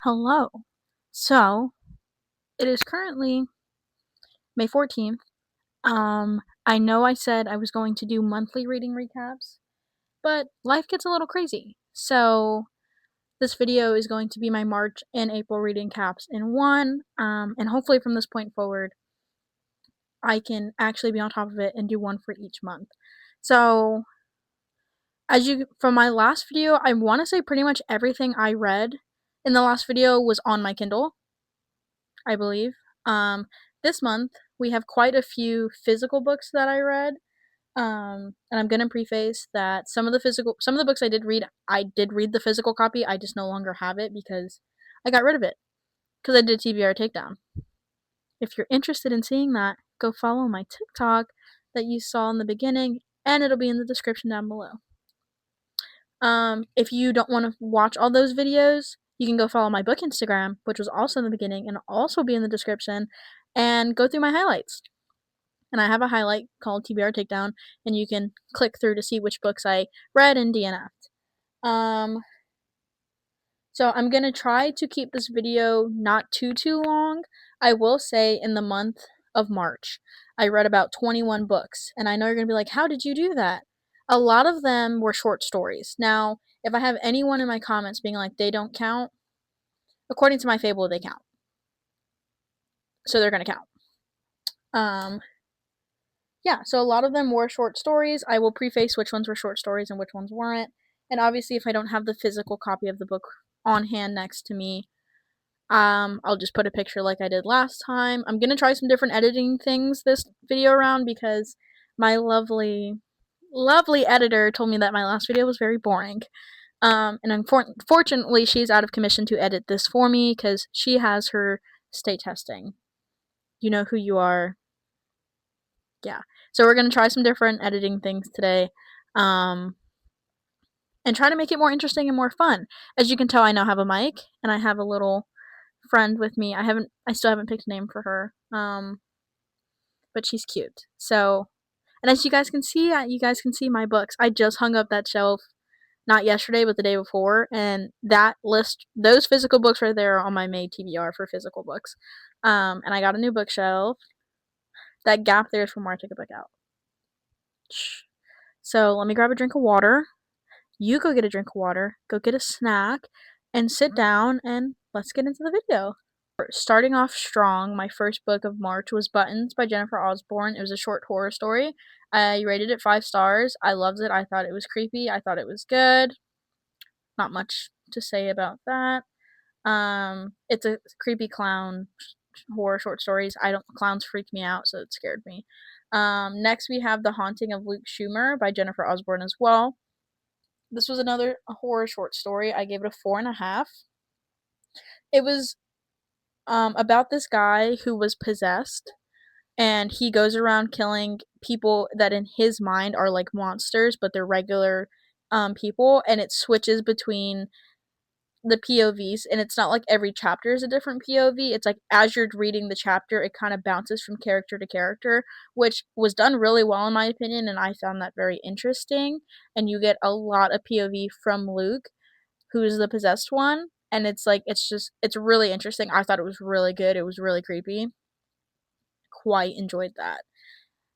Hello. So, it is currently May 14th. I know I said I was going to do monthly reading recaps, but life gets a little crazy. So, this video is going to be my March and April reading caps in one. And hopefully from this point forward, I can actually be on top of it and do one for each month. So, from my last video, I want to say pretty much everything I read in the last video was on my Kindle, I believe. This month we have quite a few physical books that I read. And I'm gonna preface that some of the books I did read the physical copy. I just no longer have it because I got rid of it because I did TBR takedown. If you're interested in seeing that, go follow my TikTok that you saw in the beginning, and it'll be in the description down below. If you don't want to watch all those videos, you can go follow my book Instagram, which was also in the beginning and also be in the description, and go through my highlights. And I have a highlight called TBR Takedown, and you can click through to see which books I read and DNF'd. So I'm going to try to keep this video not too long. I will say in the month of March, I read about 21 books, and I know you're going to be like, how did you do that? A lot of them were short stories. Now, if I have anyone in my comments being like, they don't count, according to my fable, they count. So they're going to count. Yeah, so a lot of them were short stories. I will preface which ones were short stories and which ones weren't. And obviously, if I don't have the physical copy of the book on hand next to me, I'll just put a picture like I did last time. I'm gonna try some different editing things this video around because my lovely editor told me that my last video was very boring. And unfortunately, she's out of commission to edit this for me because she has her state testing. You know who you are. Yeah. So we're gonna try some different editing things today. And try to make it more interesting and more fun. As you can tell, I now have a mic and I have a little friend with me. I still haven't picked a name for her. But she's cute. So, and as you guys can see my books. I just hung up that shelf not yesterday, but the day before, and those physical books right there are on my May TBR for physical books. And I got a new bookshelf. That gap there is from where I took a book out. So let me grab a drink of water. You go get a drink of water, go get a snack, and sit down, and let's get into the video. Starting off strong, my first book of March was Buttons by Jennifer Osborne. It was a short horror story. I rated it 5 stars. I loved it. I thought it was creepy. I thought it was good. Not much to say about that. It's a creepy clown horror short stories. Clowns freak me out, so it scared me. Next we have The Haunting of Luke Schumer by Jennifer Osborne as well. This was another horror short story. I gave it a 4.5. It was about this guy who was possessed, and he goes around killing people that in his mind are like monsters, but they're regular people, and it switches between the POVs, and it's not like every chapter is a different POV. It's like as you're reading the chapter, it kind of bounces from character to character, which was done really well in my opinion, and I found that very interesting. And you get a lot of POV from Luke, who's the possessed one, and it's really interesting. I thought it was really good. It was really creepy. Quite enjoyed that.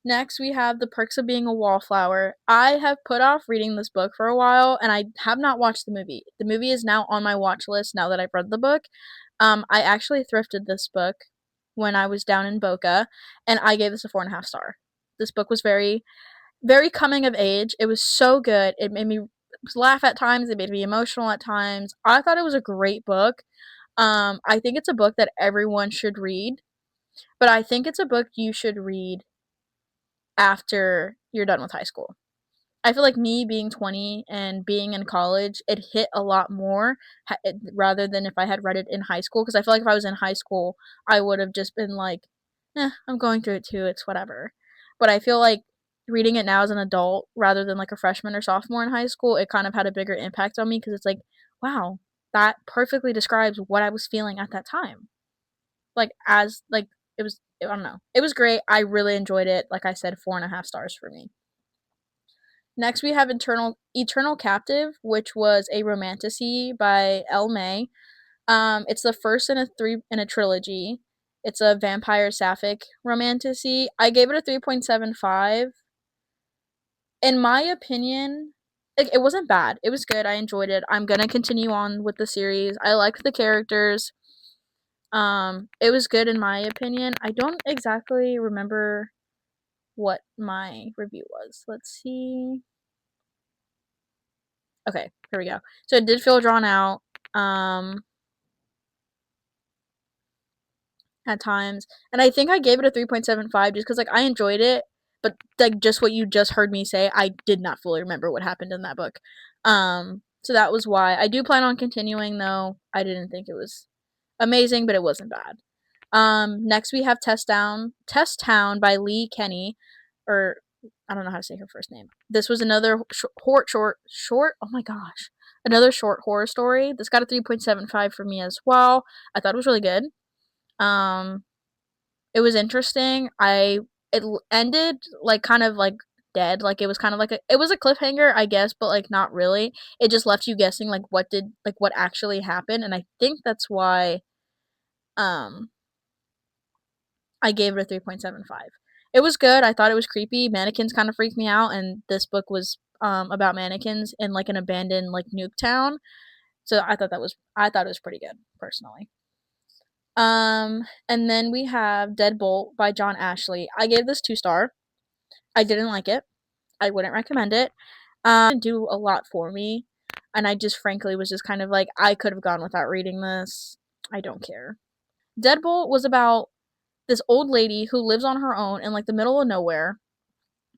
Next, we have The Perks of Being a Wallflower. I have put off reading this book for a while, and I have not watched the movie. The movie is now on my watch list now that I've read the book. I actually thrifted this book when I was down in Boca, and I gave this a 4.5 star. This book was very, very coming of age. It was so good. It made me laugh at times. It made me emotional at times. I thought it was a great book. I think it's a book that everyone should read, but I think it's a book you should read after you're done with high school. I feel like me being 20 and being in college, it hit a lot more rather than if I had read it in high school. Because I feel like if I was in high school, I would have just been like, I'm going through it too, it's whatever. But I feel like reading it now as an adult rather than like a freshman or sophomore in high school, it kind of had a bigger impact on me because it's like, wow, that perfectly describes what I was feeling at that time. It was, I don't know. It was great. I really enjoyed it. Like I said, 4.5 stars for me. Next, we have Eternal Captive, which was a romantasy by Elle May. It's the first in a trilogy. It's a vampire sapphic romantasy. I gave it a 3.75. In my opinion, it wasn't bad. It was good. I enjoyed it. I'm gonna continue on with the series. I liked the characters. It was good in my opinion. I don't exactly remember what my review was. Let's see. Okay, here we go. So it did feel drawn out. At times. And I think I gave it a 3.75 just because, like, I enjoyed it, but, like, just what you just heard me say, I did not fully remember what happened in that book. So that was why. I do plan on continuing, though. I didn't think it was amazing, but it wasn't bad. Next we have Test Town by Lee Kenny, or I don't know how to say her first name. This was another short. Oh my gosh, another short horror story. This got a 3.75 for me as well. I thought it was really good. Um, it was interesting. It ended like kind of like dead. Like it was kind of like it was a cliffhanger, I guess, but like not really. It just left you guessing like what actually happened, and I think that's why um I gave it a 3.75. It was good. I thought it was creepy. Mannequins kind of freaked me out, and this book was about mannequins in like an abandoned like nuke town. So I thought it was pretty good personally. And then we have Deadbolt by John Ashley. I gave this 2 star. I didn't like it. I wouldn't recommend it. It didn't do a lot for me, and I just frankly was just kind of like I could have gone without reading this. I don't care. Deadbolt was about this old lady who lives on her own in like the middle of nowhere,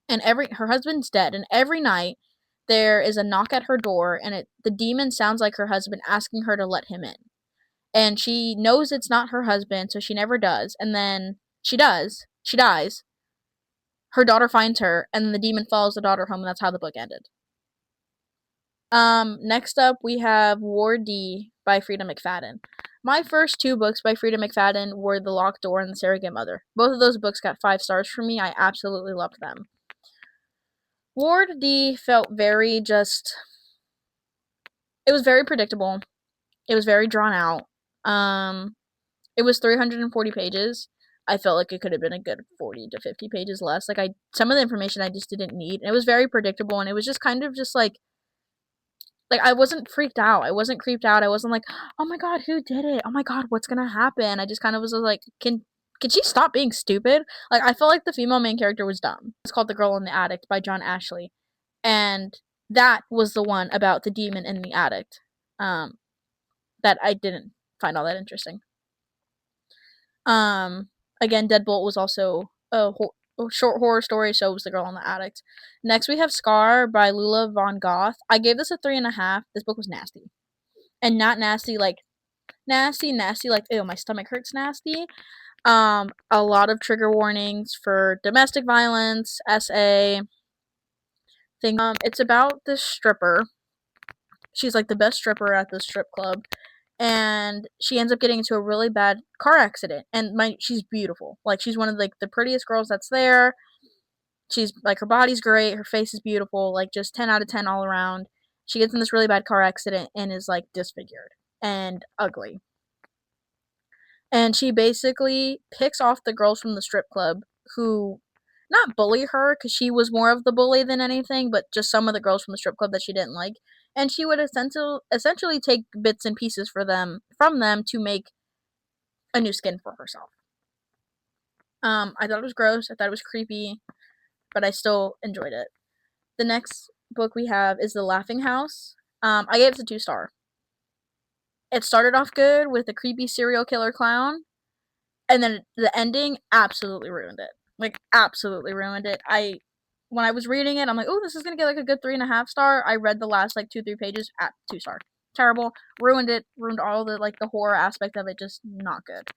and every her husband's dead, and every night there is a knock at her door, and the demon sounds like her husband asking her to let him in. And she knows it's not her husband, so she never does. And then she does. She dies. Her daughter finds her, and the demon follows the daughter home, and that's how the book ended. Next up we have War D by Frida McFadden. My first 2 books by Frida McFadden were The Locked Door and The Surrogate Mother. Both of those books got 5 stars from me. I absolutely loved them. Ward D felt very just. It was very predictable. It was very drawn out. It was 340 pages. I felt like it could have been a good 40 to 50 pages less. Like some of the information I just didn't need. And it was very predictable, and it was just kind of just like I wasn't freaked out. I wasn't creeped out. I wasn't like, "Oh my god, who did it? Oh my god, what's going to happen?" I just kind of was like, can she stop being stupid? Like I felt like the female main character was dumb. It's called The Girl in the Attic by John Ashley. And that was the one about the demon in the attic. Um that I didn't find all that interesting. Um, Again, Deadbolt was also a short horror story, so was The Girl in the Attic. Next, we have Scar by Lula Von Goth. I gave this a 3.5. This book was nasty. And not nasty like nasty like, ew, my stomach hurts nasty. A lot of trigger warnings for domestic violence, SA, thing. It's about this stripper. She's like the best stripper at the strip club, and she ends up getting into a really bad car accident. And she's beautiful. Like she's one of like the prettiest girls that's there. She's like her body's great, her face is beautiful, like just 10 out of 10 all around. She gets in this really bad car accident and is like disfigured and ugly. And she basically picks off the girls from the strip club who not bully her because she was more of the bully than anything, but just some of the girls from the strip club that she didn't like. And she would essentially take bits and pieces from them to make a new skin for herself. I thought it was gross. I thought it was creepy, but I still enjoyed it. The next book we have is The Laughing House. I gave it a 2 star. It started off good with a creepy serial killer clown, and then the ending absolutely ruined it. Like absolutely ruined it. When I was reading it, I'm like, oh, this is gonna get like a good 3.5 star. I read the last like 2-3 pages at 2 star. Terrible. Ruined it. Ruined all the like the horror aspect of it. Just not good.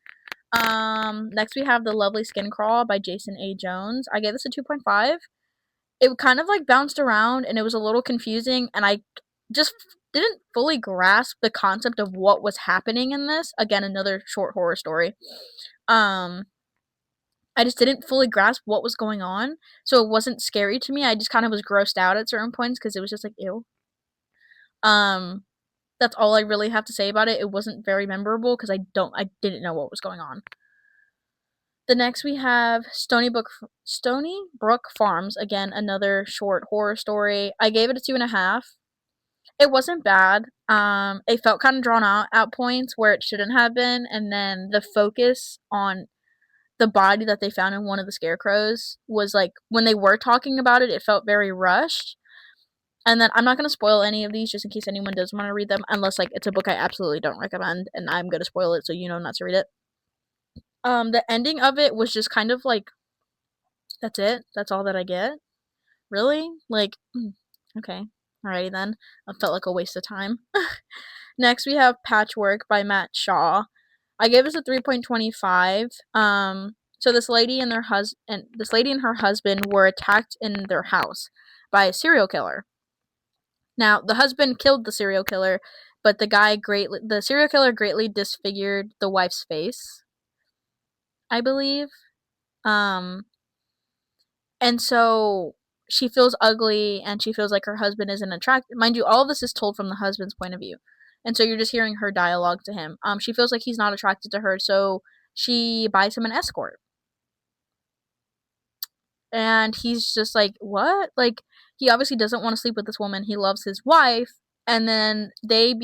Next we have The Lovely Skin Crawl by Jason A. Jones. I gave this a 2.5. It kind of like bounced around and it was a little confusing, and I just didn't fully grasp the concept of what was happening in this. Again, another short horror story. I just didn't fully grasp what was going on, so it wasn't scary to me. I just kind of was grossed out at certain points because it was just like, ew. Um, That's all I really have to say about it. It wasn't very memorable because I didn't know what was going on. The next we have Stony Brook Farms. Again, another short horror story. I gave it a 2.5. It wasn't bad. It felt kind of drawn out at points where it shouldn't have been, and then the focus on the body that they found in one of the scarecrows was like when they were talking about it, it felt very rushed. And then I'm not gonna spoil any of these just in case anyone does want to read them, unless like it's a book I absolutely don't recommend, and I'm gonna spoil it so you know not to read it. The ending of it was just kind of like that's it. That's all that I get. Really? Like, okay, alrighty then. It felt like a waste of time. Next, we have Patchwork by Matt Shaw. I gave this a 3.25. So this lady and her husband were attacked in their house by a serial killer. Now, the husband killed the serial killer, but the serial killer greatly disfigured the wife's face, I believe. Um, and so she feels ugly and she feels like her husband isn't attracted. Mind you, all of this is told from the husband's point of view. And so you're just hearing her dialogue to him. She feels like he's not attracted to her, so she buys him an escort. And he's just like, what? Like, he obviously doesn't want to sleep with this woman. He loves his wife. And then they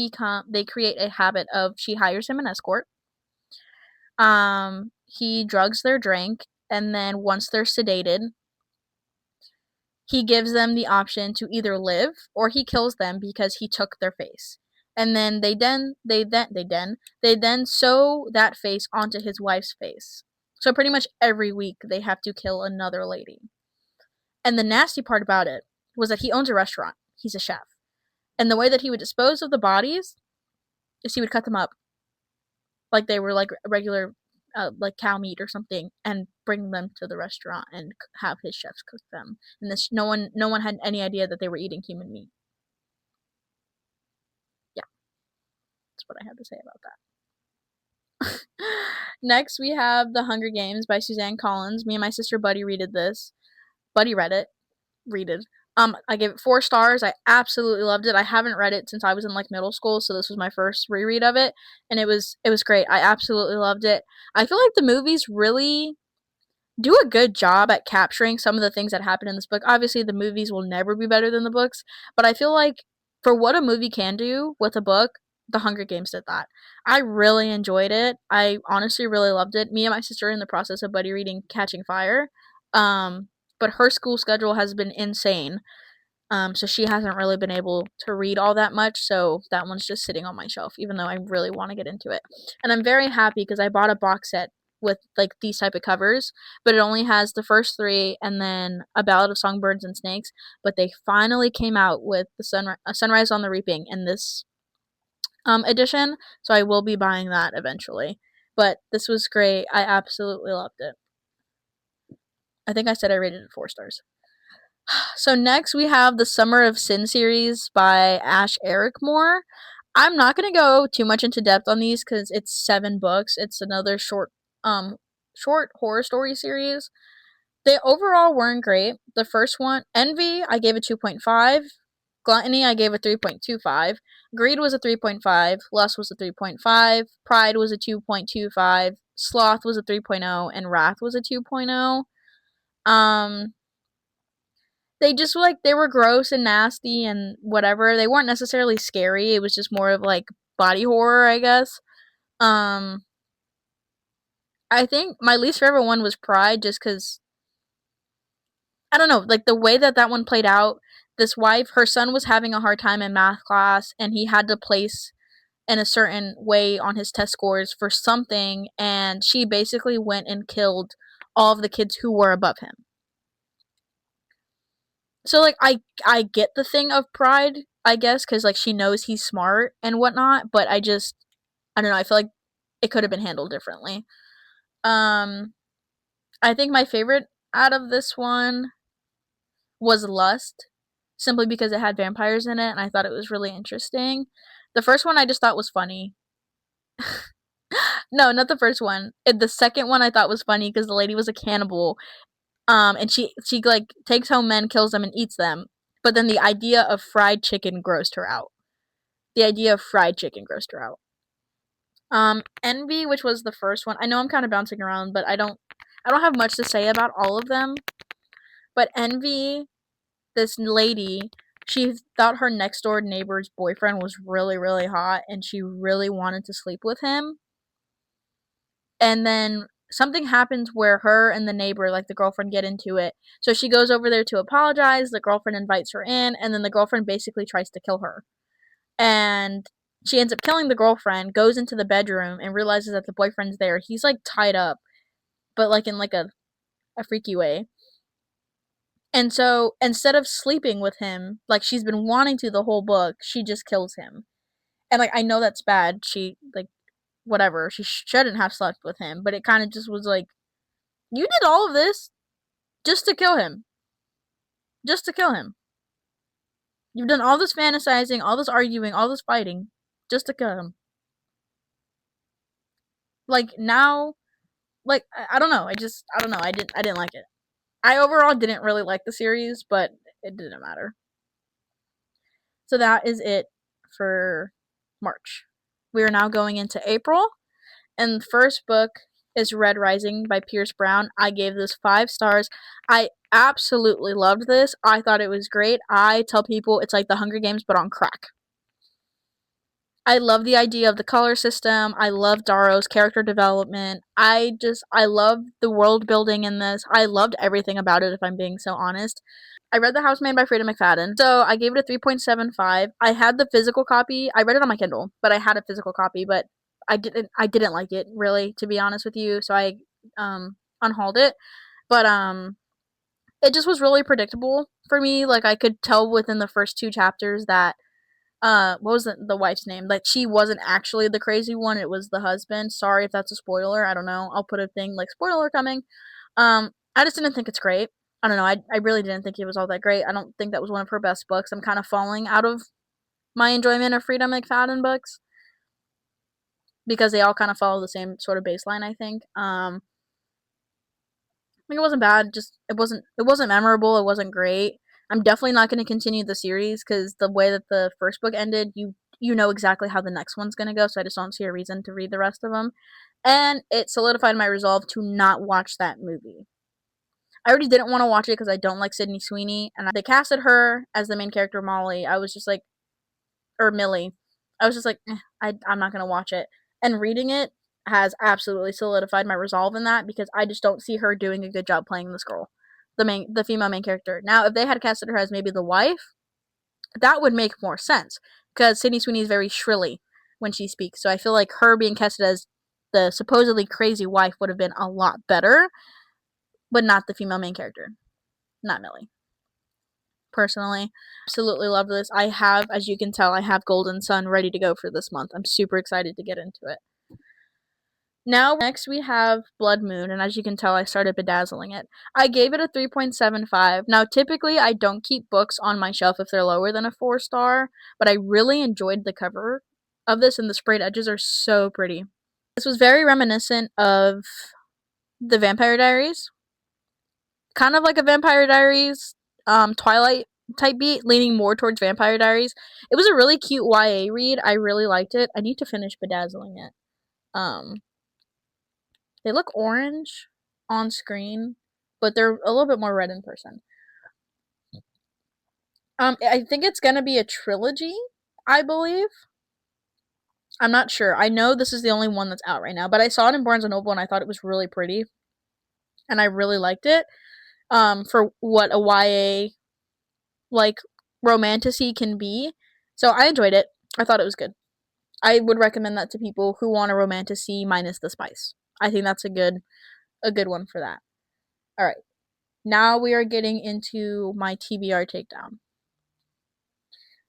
create a habit of she hires him an escort. He drugs their drink. And then once they're sedated, he gives them the option to either live or he kills them because he took their face. And then they then sew that face onto his wife's face. So pretty much every week they have to kill another lady. And the nasty part about it was that he owns a restaurant. He's a chef. And the way that he would dispose of the bodies is he would cut them up like they were like regular like cow meat or something and bring them to the restaurant and have his chefs cook them. And this no one had any idea that they were eating human meat. Yeah. That's what I had to say about that. Next we have The Hunger Games by Suzanne Collins. Me and my sister Buddy read this. Buddy read it. Read it. I gave it 4 stars. I absolutely loved it. I haven't read it since I was in like middle school, so this was my first reread of it, and it was great. I absolutely loved it. I feel like the movies really do a good job at capturing some of the things that happen in this book. Obviously, the movies will never be better than the books, but I feel like for what a movie can do with a book, The Hunger Games did that. I really enjoyed it. I honestly really loved it. Me and my sister are in the process of buddy reading Catching Fire. But her school schedule has been insane. So she hasn't really been able to read all that much, so that one's just sitting on my shelf, even though I really want to get into it. And I'm very happy because I bought a box set with like these type of covers, but it only has the first 3 and then A Ballad of Songbirds and Snakes. But they finally came out with the Sunrise on the Reaping in this edition, so I will be buying that eventually. But this was great. I absolutely loved it. I think I said I rated it 4 stars. So next we have the Summer of Sin series by Ash Ericmore. I'm not gonna go too much into depth on these because it's 7 books. It's another short horror story series. They overall weren't great. The first one, Envy, I gave a 2.5. Gluttony, I gave a 3.25. Greed was a 3.5. Lust was a 3.5. Pride was a 2.25. Sloth was a 3.0, and Wrath was a 2.0. They just like they were gross and nasty and whatever. They weren't necessarily scary. It was just more of like body horror, I guess. Um I think my least favorite one was Pride just cuz I don't know, like the way that one played out. This wife, her son was having a hard time in math class and he had to place in a certain way on his test scores for something, and she basically went and killed all of the kids who were above him. So like I get the thing of Pride, I guess, because like she knows he's smart and whatnot, but I don't know, I feel like it could have been handled differently. um I think my favorite out of this one was Lust, simply because it had vampires in it and I thought it was really interesting. The first one I just thought was funny. No, not the first one. The second one I thought was funny because the lady was a cannibal. And she like takes home men, kills them, and eats them. But then the idea of fried chicken grossed her out. the idea of fried chicken grossed her out. Envy, which was the first one. I know I'm kind of bouncing around, but I don't have much to say about all of them. But Envy, this lady, she thought her next door neighbor's boyfriend was really, really hot, and she really wanted to sleep with him. And then something happens where her and the neighbor, like the girlfriend, get into it. So she goes over there to apologize. The girlfriend invites her in, and then the girlfriend basically tries to kill her. And she ends up killing the girlfriend, goes into the bedroom, and realizes that the boyfriend's there. He's like tied up, but like in like a freaky way. And so instead of sleeping with him, like she's been wanting to the whole book, she just kills him. And like I know that's bad. She like whatever. She shouldn't have slept with him, but it kind of just was like, you did all of this just to kill him. Just to kill him. You've done all this fantasizing, all this arguing, all this fighting just to kill him. Like now, like I don't know. I don't know. I didn't like it. I overall didn't really like the series, but it didn't matter. So that is it for March. We are now going into April, and the first book is Red Rising by Pierce Brown. I gave this 5 stars. I absolutely loved this. I thought it was great. I tell people it's like the Hunger Games but on crack. I love the idea of the color system. I love Darrow's character development. I love the world building in this. I loved everything about it, if I'm being so honest. I read The Housemaid by Freda McFadden, so I gave it a 3.75. I had the physical copy. I read it on my Kindle, but I had a physical copy, but I didn't like it, really, to be honest with you, so I unhauled it. But it just was really predictable for me. Like I could tell within the first 2 chapters that what was the wife's name? Like she wasn't actually the crazy one, it was the husband. Sorry if that's a spoiler. I don't know. I'll put a thing like spoiler coming. I just didn't think it's great. I don't know. I really didn't think it was all that great. I don't think that was one of her best books. I'm kind of falling out of my enjoyment of Freda McFadden books because they all kind of follow the same sort of baseline, I think. I think it wasn't bad, just it wasn't memorable, it wasn't great. I'm definitely not going to continue the series because the way that the first book ended, you know exactly how the next one's going to go, so I just don't see a reason to read the rest of them. And it solidified my resolve to not watch that movie. I already didn't want to watch it because I don't like Sydney Sweeney, and they casted her as the main character, Molly. I was just like, or Millie. I was just like, I'm not gonna watch it. And reading it has absolutely solidified my resolve in that because I just don't see her doing a good job playing this girl, the female main character. Now, if they had casted her as maybe the wife, that would make more sense because Sydney Sweeney is very shrilly when she speaks. So I feel like her being casted as the supposedly crazy wife would have been a lot better, but not the female main character, not Millie. Personally, absolutely love this. I have, as you can tell, I have Golden Sun ready to go for this month. I'm super excited to get into it. Now, next we have Blood Moon, and as you can tell, I started bedazzling it. I gave it a 3.75. Now, typically, I don't keep books on my shelf if they're lower than a 4-star, but I really enjoyed the cover of this, and the sprayed edges are so pretty. This was very reminiscent of the Vampire Diaries. Kind of like a Vampire Diaries, Twilight type beat, leaning more towards Vampire Diaries. It was a really cute YA read. I really liked it. I need to finish bedazzling it. They look orange on screen, but they're a little bit more red in person. I think it's gonna be a trilogy, I believe. I'm not sure. I know this is the only one that's out right now, but I saw it in Barnes & Noble and I thought it was really pretty. And I really liked it. For what a YA, like, romantasy can be. So I enjoyed it. I thought it was good. I would recommend that to people who want a romantasy minus the spice. I think that's a good one for that. All right. Now we are getting into my TBR takedown.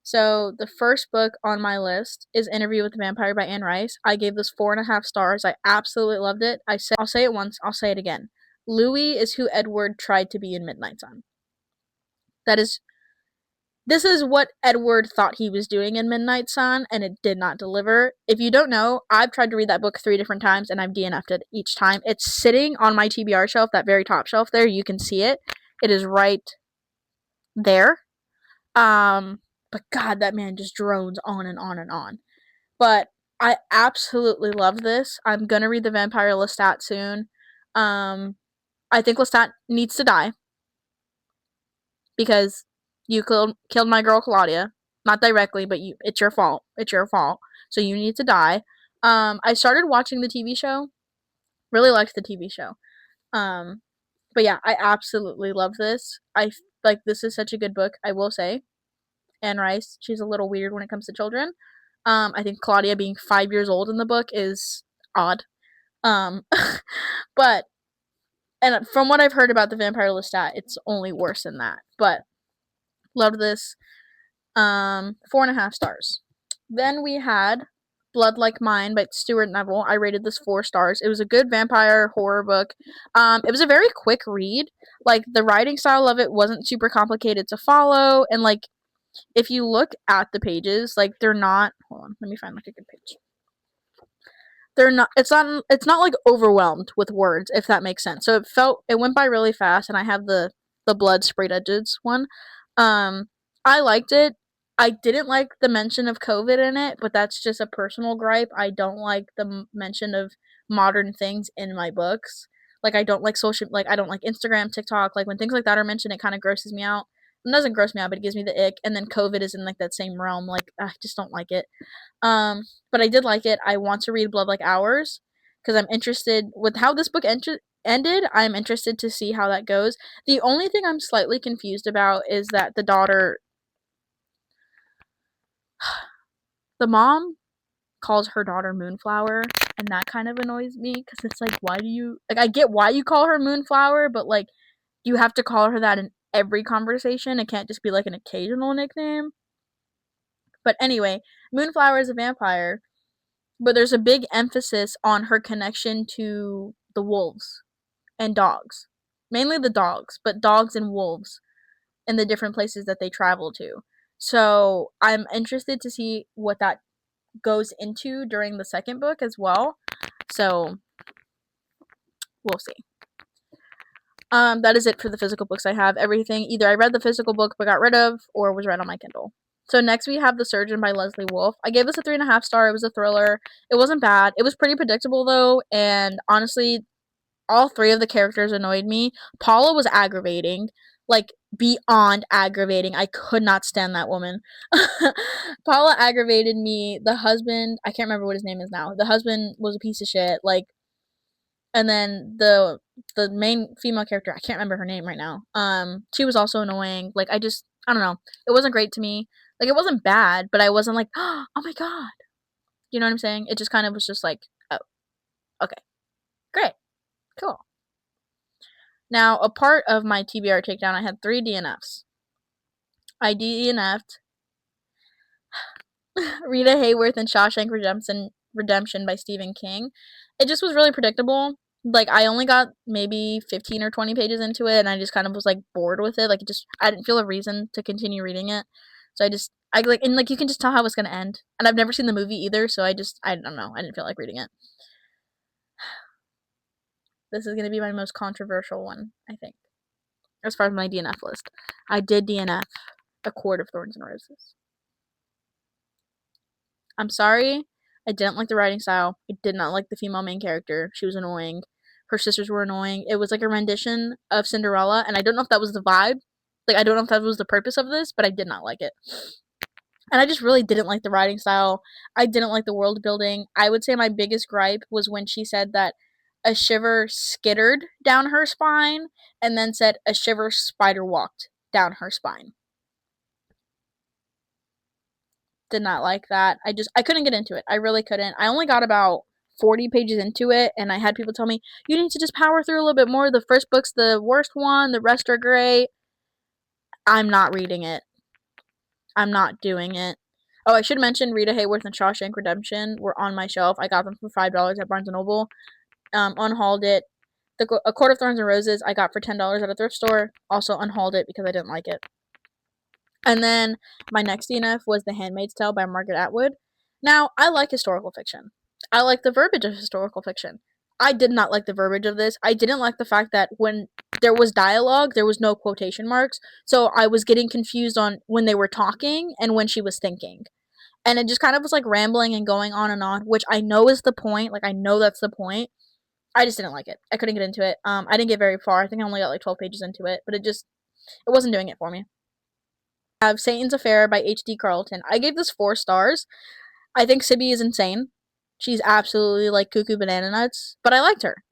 So the first book on my list is Interview with the Vampire by Anne Rice. I gave this 4.5 stars. I absolutely loved it. I'll say it once. I'll say it again. Louis is who Edward tried to be in Midnight Sun. This is what Edward thought he was doing in Midnight Sun, and it did not deliver. If you don't know, I've tried to read that book 3 different times, and I've DNF'd it each time. It's sitting on my TBR shelf, that very top shelf there. You can see it. It is right there. But but God, that man just drones on and on and on. But I absolutely love this. I'm gonna read the Vampire Lestat soon. I think Lestat needs to die because you killed my girl Claudia. Not directly, but it's your fault. It's your fault. So you need to die. I started watching the TV show. Really liked the TV show. Um, but yeah, I absolutely love this. Like this is such a good book. I will say, Anne Rice, she's a little weird when it comes to children. I think Claudia being 5 years old in the book is odd. Um, but and from what I've heard about the Vampire Lestat, it's only worse than that. But loved this. 4.5 stars. Then we had Blood Like Mine by Stuart Neville. I rated this 4 stars. It was a good vampire horror book. It was a very quick read. Like the writing style of it wasn't super complicated to follow, and like if you look at the pages, like they're not. Hold on, let me find like a good page. They're not. It's not like overwhelmed with words, if that makes sense. So it went by really fast, and I have the blood sprayed edges one. Um, I liked it. I didn't like the mention of COVID in it, but that's just a personal gripe. I don't like the mention of modern things in my books. Like I don't like I don't like Instagram, TikTok. Like when things like that are mentioned, it kind of grosses me out. It doesn't gross me out, but it gives me the ick. And then COVID is in like that same realm. Like I just don't like it. But I did like it. I want to read Blood Like Ours because I'm interested with how this book ended. I'm interested to see how that goes. The only thing I'm slightly confused about is that the mom calls her daughter Moonflower, and that kind of annoys me because it's like, why do you like? I get why you call her Moonflower, but like, you have to call her that in every conversation. It can't just be like an occasional nickname. But anyway, Moonflower is a vampire, but there's a big emphasis on her connection to the wolves and dogs. Mainly the dogs, but dogs and wolves in the different places that they travel to. So I'm interested to see what that goes into during the second book as well. So we'll see. That is it for the physical books I have. Everything either I read the physical book but got rid of, or was read on my Kindle. So next we have The Surgeon by Leslie Wolfe. I gave this a 3.5 star. It was a thriller. It wasn't bad. It was pretty predictable though, and honestly, all three of the characters annoyed me. Paula was aggravating, like beyond aggravating. I could not stand that woman. Paula aggravated me. The husband, I can't remember what his name is now. The husband was a piece of shit. Like, and then the main female character, I can't remember her name right now. She was also annoying. Like, I don't know. It wasn't great to me. Like, it wasn't bad, but I wasn't like, oh my god. You know what I'm saying? It just kind of was just like, oh, okay, great, cool. Now, a part of my TBR takedown, I had 3 DNFs. I DNF'd Rita Hayworth and Shawshank Redemption by Stephen King. It just was really predictable. Like, I only got maybe 15 or 20 pages into it, and I just kind of was, like, bored with it. Like, I didn't feel a reason to continue reading it. So and, you can just tell how it's gonna end. And I've never seen the movie either, so I don't know. I didn't feel like reading it. This is gonna be my most controversial one, I think, as far as my DNF list. I did DNF A Court of Thorns and Roses. I'm sorry. I didn't like the writing style. I did not like the female main character. She was annoying. Her sisters were annoying. It was like a rendition of Cinderella, and I don't know if that was the vibe. Like, I don't know if that was the purpose of this, but I did not like it. And I just really didn't like the writing style. I didn't like the world building. I would say my biggest gripe was when she said that a shiver skittered down her spine, and then said a shiver spider walked down her spine. Did not like that. I couldn't get into it. I really couldn't. I only got about 40 pages into it, and I had people tell me, you need to just power through a little bit more. The first book's the worst one, the rest are great. I'm not reading it. I'm not doing it. Oh, I should mention Rita Hayworth and Shawshank Redemption were on my shelf. I got them for $5 at Barnes & Noble. Unhauled it. A Court of Thorns and Roses I got for $10 at a thrift store. Also unhauled it because I didn't like it. And then my next DNF was The Handmaid's Tale by Margaret Atwood. Now, I like historical fiction. I like the verbiage of historical fiction. I did not like the verbiage of this. I didn't like the fact that when there was dialogue, there was no quotation marks. So I was getting confused on when they were talking and when she was thinking. And it just kind of was like rambling and going on, which I know is the point. Like, I know that's the point. I just didn't like it. I couldn't get into it. I didn't get very far. I think I only got like 12 pages into it, but it wasn't doing it for me. I have Satan's Affair by H.D. Carlton. I gave this 4 stars. I think Sibby is insane. She's absolutely like cuckoo banana nuts, but I liked her.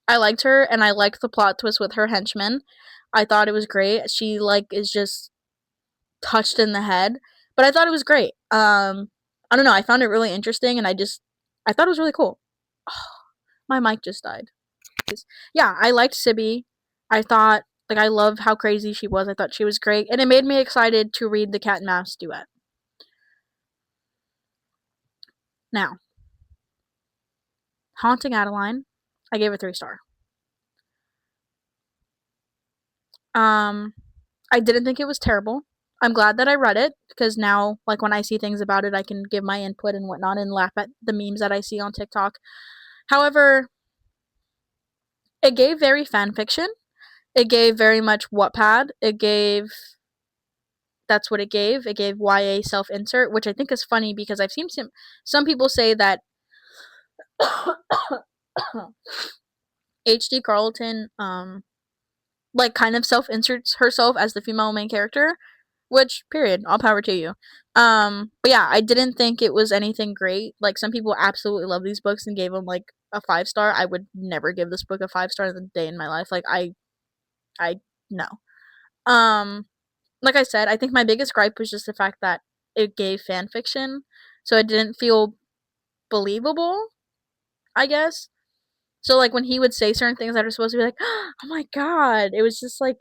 And I liked the plot twist with her henchman. I thought it was great. She like is just touched in the head, but I thought it was great. I don't know. I found it really interesting, and I thought it was really cool. My mic just died. Yeah, I liked Sibby. I thought like I love how crazy she was. I thought she was great, and it made me excited to read the Cat and Mouse duet. Now, Haunting Adeline, I gave it 3 star. I didn't think it was terrible. I'm glad that I read it because now, like, when I see things about it, I can give my input and whatnot and laugh at the memes that I see on TikTok. However, it gave very fan fiction. It gave very much Wattpad. That's what it gave. It gave YA self insert, which I think is funny because I've seen some people say that H.D. Carlton, like, kind of self inserts herself as the female main character, which, period, all power to you. But yeah, I didn't think it was anything great. Like, some people absolutely love these books and gave them like a 5 star. I would never give this book a 5 star in a day in my life. Like, I no. Um, like I said, I think my biggest gripe was just the fact that it gave fan fiction, so it didn't feel believable, I guess. So like when he would say certain things that are supposed to be like, oh my god, it was just like,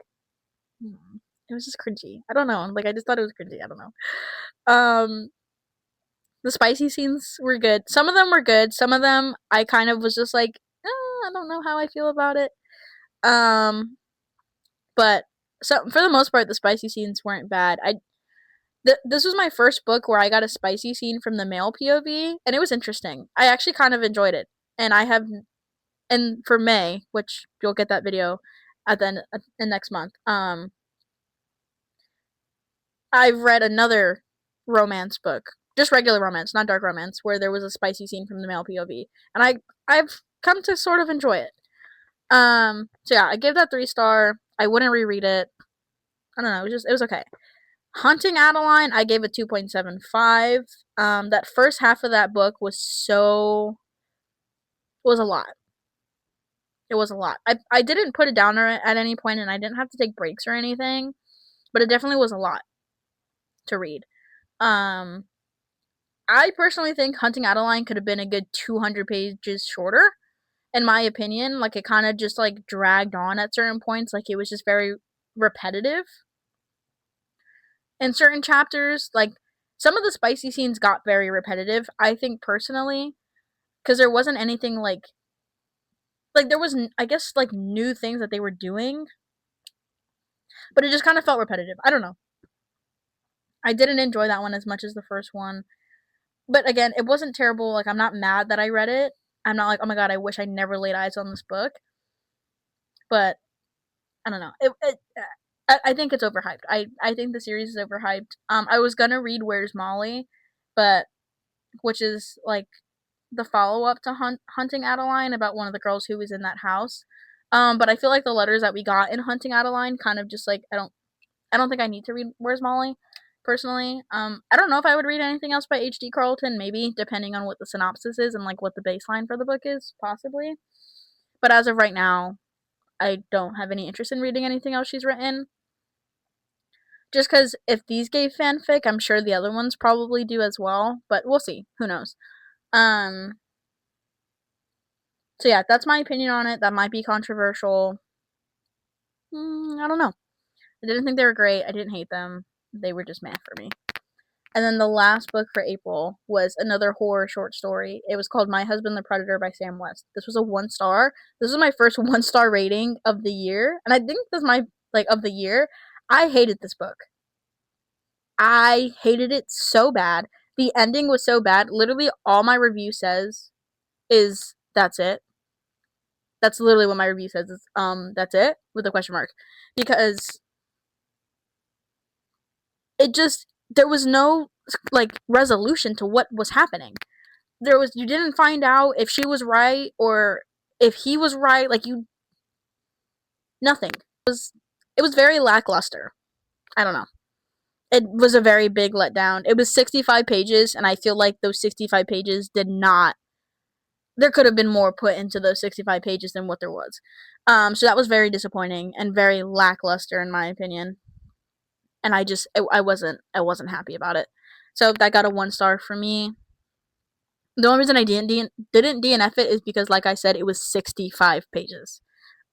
it was just cringy. I don't know. Like, I just thought it was cringy. I don't know. Um, the spicy scenes were good. Some of them were good. Some of them I kind of was just like, I don't know how I feel about it. Um, but so for the most part, the spicy scenes weren't bad. This was my first book where I got a spicy scene from the male POV, and it was interesting. I actually kind of enjoyed it, and for May, which you'll get that video at the end next month. I've read another romance book, just regular romance, not dark romance, where there was a spicy scene from the male POV, and I've come to sort of enjoy it. So yeah, I gave that 3 star. I wouldn't reread it. I don't know. It was okay. Haunting Adeline, I gave it 2.75. That first half of that book was a lot. It was a lot. I didn't put it down at any point, and I didn't have to take breaks or anything, but it definitely was a lot to read. Um, I personally think Hunting Adeline could have been a good 200 pages shorter, in my opinion. Like, it kind of just like dragged on at certain points. Like, it was just very repetitive in certain chapters. Like, some of the spicy scenes got very repetitive, I think, personally, because there wasn't anything like there was, I guess, like, new things that they were doing, but it just kind of felt repetitive. I don't know. I didn't enjoy that one as much as the first one, but again, it wasn't terrible. Like, I'm not mad that I read it. I'm not like, oh my god, I wish I never laid eyes on this book. But I don't know. I think it's overhyped. I think the series is overhyped. I was gonna read Where's Molly, but which is like the follow up to Hunting Adeline, about one of the girls who was in that house. But I feel like the letters that we got in Hunting Adeline kind of just like, I don't think I need to read Where's Molly, personally. I don't know if I would read anything else by H.D. Carlton, maybe, depending on what the synopsis is and like what the baseline for the book is, possibly. But as of right now, I don't have any interest in reading anything else she's written. Just because if these gave fanfic, I'm sure the other ones probably do as well. But we'll see. Who knows? So yeah, that's my opinion on it. That might be controversial. I don't know. I didn't think they were great. I didn't hate them. They were just meh for me. And then the last book for April was another horror short story. It was called My Husband the Predator by Sam West. This was a 1 star. This was my first 1 star rating of the year. And I think this is my, like, of the year. I hated this book. I hated it so bad. The ending was so bad. Literally all my review says is, that's it. That's literally what my review says. It's, that's it with a question mark, because it just, there was no like resolution to what was happening. You didn't find out if she was right or if he was right. Like, you, nothing. It was very lackluster. I don't know. It was a very big letdown. It was 65 pages, and I feel like those 65 pages did not. There could have been more put into those 65 pages than what there was. So that was very disappointing and very lackluster in my opinion. And I wasn't happy about it. So that got a 1 star for me. The only reason I didn't DNF it is because, like I said, it was 65 pages.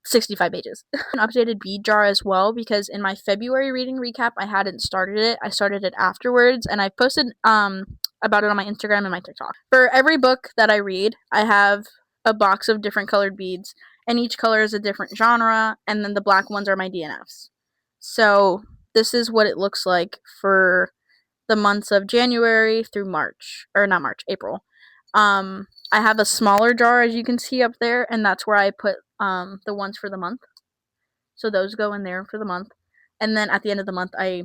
65 pages. An updated bead jar as well, because in my February reading recap, I hadn't started it. I started it afterwards, and I posted about it on my Instagram and my TikTok. For every book that I read, I have a box of different colored beads, and each color is a different genre, and then the black ones are my DNFs. So this is what it looks like for the months of January through March, or not March, April. I have a smaller jar, as you can see up there, and that's where I put the ones for the month. So those go in there for the month. And then at the end of the month, I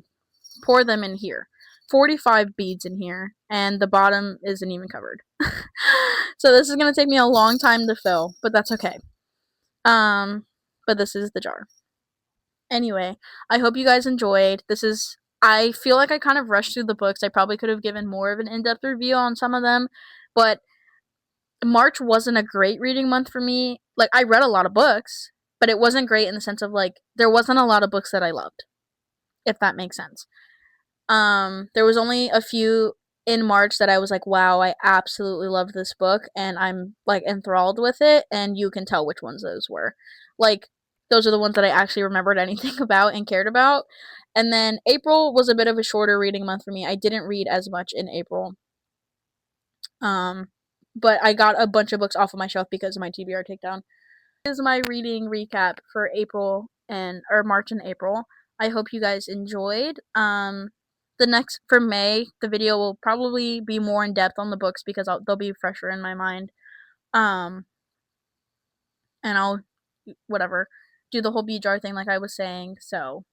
pour them in here. 45 beads in here, and the bottom isn't even covered. So this is going to take me a long time to fill, but that's okay. But this is the jar. Anyway, I hope you guys enjoyed. I feel like I kind of rushed through the books. I probably could have given more of an in-depth review on some of them, but March wasn't a great reading month for me. Like, I read a lot of books, but it wasn't great in the sense of, like, there wasn't a lot of books that I loved, if that makes sense. There was only a few in March that I was like, wow, I absolutely love this book, and I'm, like, enthralled with it, and you can tell which ones those were. Like, those are the ones that I actually remembered anything about and cared about. And then April was a bit of a shorter reading month for me. I didn't read as much in April. But I got a bunch of books off of my shelf because of my TBR takedown. This is my reading recap for March and April. I hope you guys enjoyed. For May, the video will probably be more in depth on the books because they'll be fresher in my mind. And I'll do the whole bead jar thing like I was saying. So,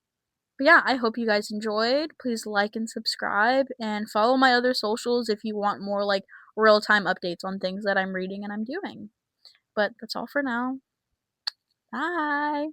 but yeah, I hope you guys enjoyed. Please like and subscribe, and follow my other socials if you want more like real-time updates on things that I'm reading and I'm doing. But that's all for now. Bye!